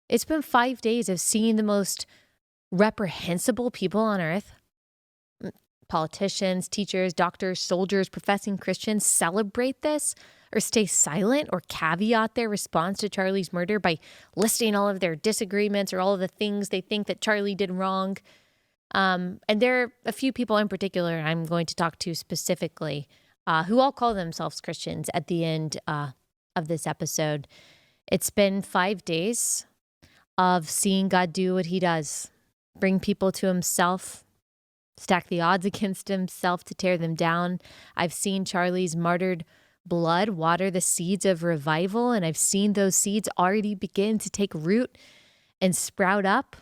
It's been 5 days of seeing the most reprehensible people on earth, politicians, teachers, doctors, soldiers, professing Christians, celebrate this or stay silent or caveat their response to Charlie's murder by listing all of their disagreements or all of the things they think that Charlie did wrong. And there are a few people in particular I'm going to talk to specifically who all call themselves Christians at the end of this episode. It's been 5 days of seeing God do what he does, bring people to himself, stack the odds against himself to tear them down. I've seen Charlie's martyred blood water the seeds of revival, and I've seen those seeds already begin to take root and sprout up.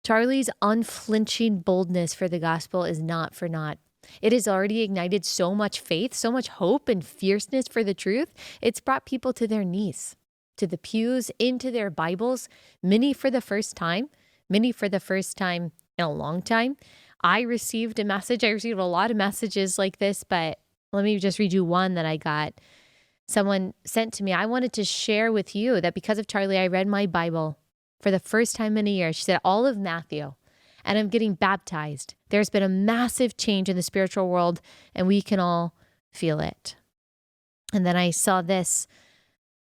Charlie's unflinching boldness for the gospel is not for naught. It has already ignited so much faith, so much hope and fierceness for the truth. It's brought people to their knees, to the pews, into their Bibles, many for the first time in a long time. I received a message. I received a lot of messages like this, but let me just read you one that I got. Someone sent to me. I wanted to share with you that because of Charlie, I read my Bible for the first time in a year. She said all of Matthew, and I'm getting baptized. There's been a massive change in the spiritual world, and we can all feel it. And then I saw this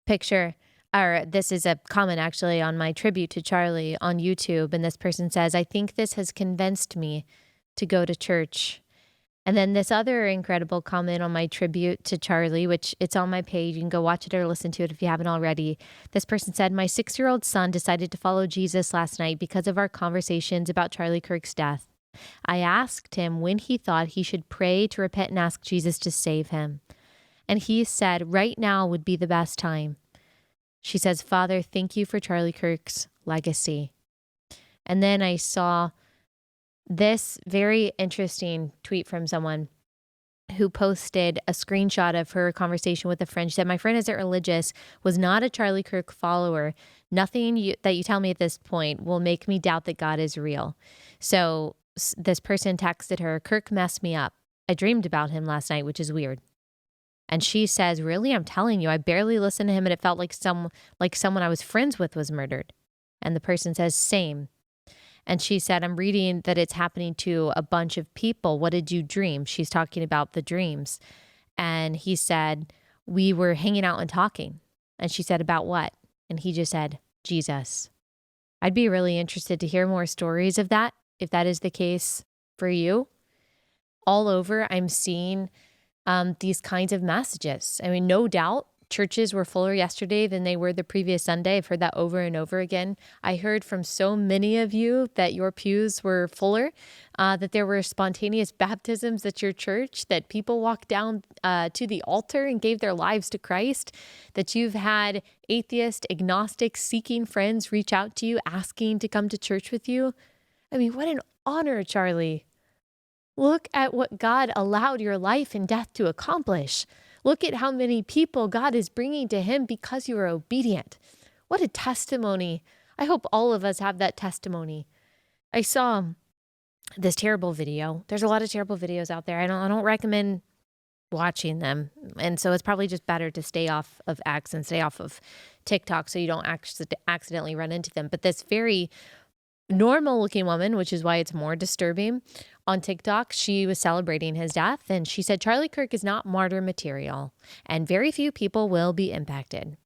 picture, or this is a comment actually on my tribute to Charlie on YouTube. And this person says, I think this has convinced me to go to church. And then this other incredible comment on my tribute to Charlie, which it's on my page. You can go watch it or listen to it if you haven't already. This person said, my 6-year-old son decided to follow Jesus last night because of our conversations about Charlie Kirk's death. I asked him when he thought he should pray to repent and ask Jesus to save him. And he said, right now would be the best time. She says, Father, thank you for Charlie Kirk's legacy. And then I saw this very interesting tweet from someone who posted a screenshot of her conversation with a friend. She said, my friend isn't religious, was not a Charlie Kirk follower. Nothing that you tell me at this point will make me doubt that God is real. So this person texted her, Kirk messed me up. I dreamed about him last night, which is weird. And she says, really, I'm telling you, I barely listened to him and it felt like someone I was friends with was murdered. And the person says, same. And she said, I'm reading that it's happening to a bunch of people. What did you dream? She's talking about the dreams. And he said, we were hanging out and talking. And she said, about what? And he just said, Jesus. I'd be really interested to hear more stories of that, if that is the case for you. All over, I'm seeing these kinds of messages. I mean, no doubt churches were fuller yesterday than they were the previous Sunday. I've heard that over and over again. I heard from so many of you that your pews were fuller, that there were spontaneous baptisms at your church, that people walked down to the altar and gave their lives to Christ, that you've had atheist, agnostic, seeking friends reach out to you, asking to come to church with you. I mean, what an honor, Charlie. Look at what God allowed your life and death to accomplish. Look at how many people God is bringing to him because you are obedient. What a testimony. I hope all of us have that testimony. I saw this terrible video. There's a lot of terrible videos out there. I don't recommend watching them. And so it's probably just better to stay off of X and stay off of TikTok so you don't accidentally run into them. But this very normal looking woman, which is why it's more disturbing, on TikTok, she was celebrating his death, and she said, Charlie Kirk is not martyr material, and very few people will be impacted.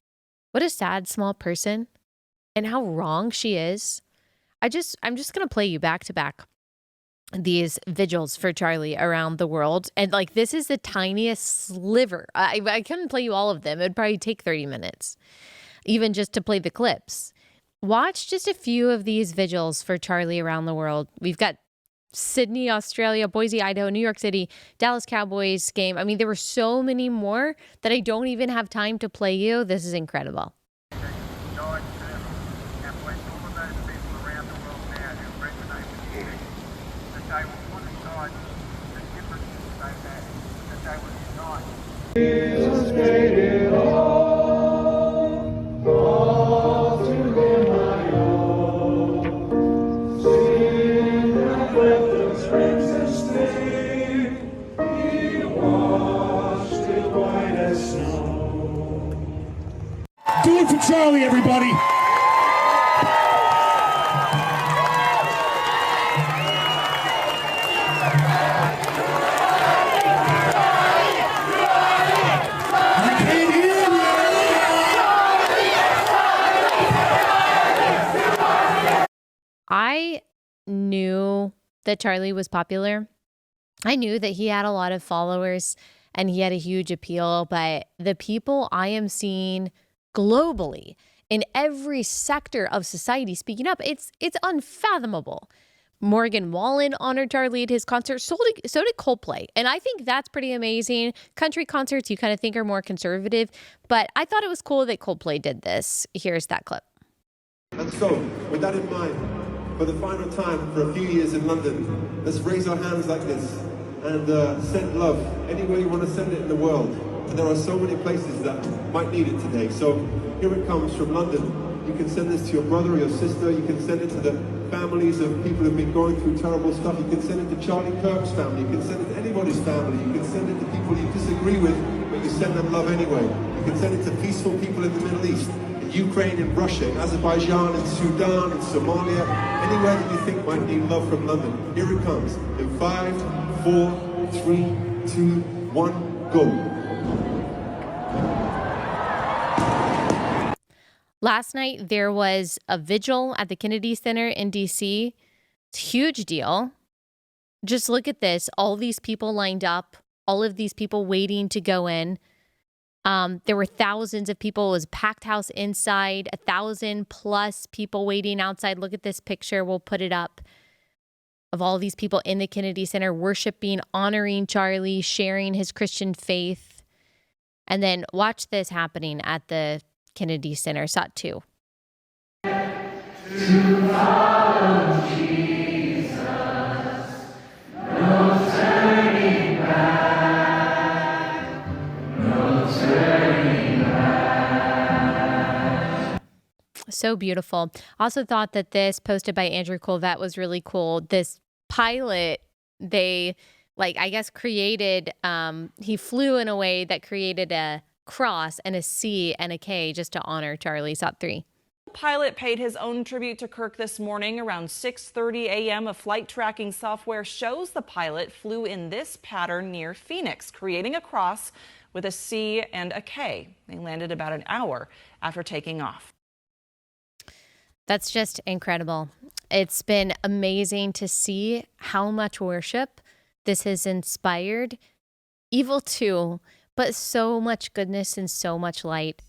What a sad, small person, and how wrong she is. I'm just going to play you back to back these vigils for Charlie around the world, and like this is the tiniest sliver. I couldn't play you all of them. It would probably take 30 minutes, even just to play the clips. Watch just a few of these vigils for Charlie around the world. We've got Sydney, Australia, Boise, Idaho, New York City, Dallas Cowboys game. I mean, there were so many more that I don't even have time to play you. This is incredible. Jesus paid it all to him I owe. Sin that left us crimson stain, he washed it white as snow. I knew that Charlie was popular. I knew that he had a lot of followers and he had a huge appeal, but the people I am seeing globally in every sector of society speaking up, it's unfathomable. Morgan Wallen honored Charlie at his concert. So did Coldplay. And I think that's pretty amazing. Country concerts you kind of think are more conservative, but I thought it was cool that Coldplay did this. Here's that clip. And so, with that in mind, for the final time for a few years in London, let's raise our hands like this and send love anywhere you want to send it in the world. And there are so many places that might need it today. So here it comes from London. You can send this to your brother or your sister. You can send it to the families of people who've been going through terrible stuff. You can send it to Charlie Kirk's family. You can send it to anybody's family. You can send it to people you disagree with, but you send them love anyway. You can send it to peaceful people in the Middle East, in Ukraine, in Russia, in Azerbaijan, in Sudan, in Somalia, anywhere that you think might need love from London. Here it comes. In 5, 4, 3, 2, 1, go. Last night, there was a vigil at the Kennedy Center in D.C. It's a huge deal. Just look at this. All these people lined up, all of these people waiting to go in. There were thousands of people. It was a packed house inside, 1,000 plus people waiting outside. Look at this picture. We'll put it up of all these people in the Kennedy Center worshiping, honoring Charlie, sharing his Christian faith. And then watch this happening at the Kennedy Center. Shot 2. To follow Jesus, no turning back, no turning back. So beautiful. Also thought that this posted by Andrew Colvett was really cool. This pilot, they I guess created, he flew in a way that created a cross and a C and a K just to honor Charlie. Shot 3. Pilot paid his own tribute to Kirk this morning around 6:30 a.m. A flight tracking software shows the pilot flew in this pattern near Phoenix, creating a cross with a C and a K. They landed about an hour after taking off. That's just incredible. It's been amazing to see how much worship this has inspired. Evil too, but so much goodness and so much light.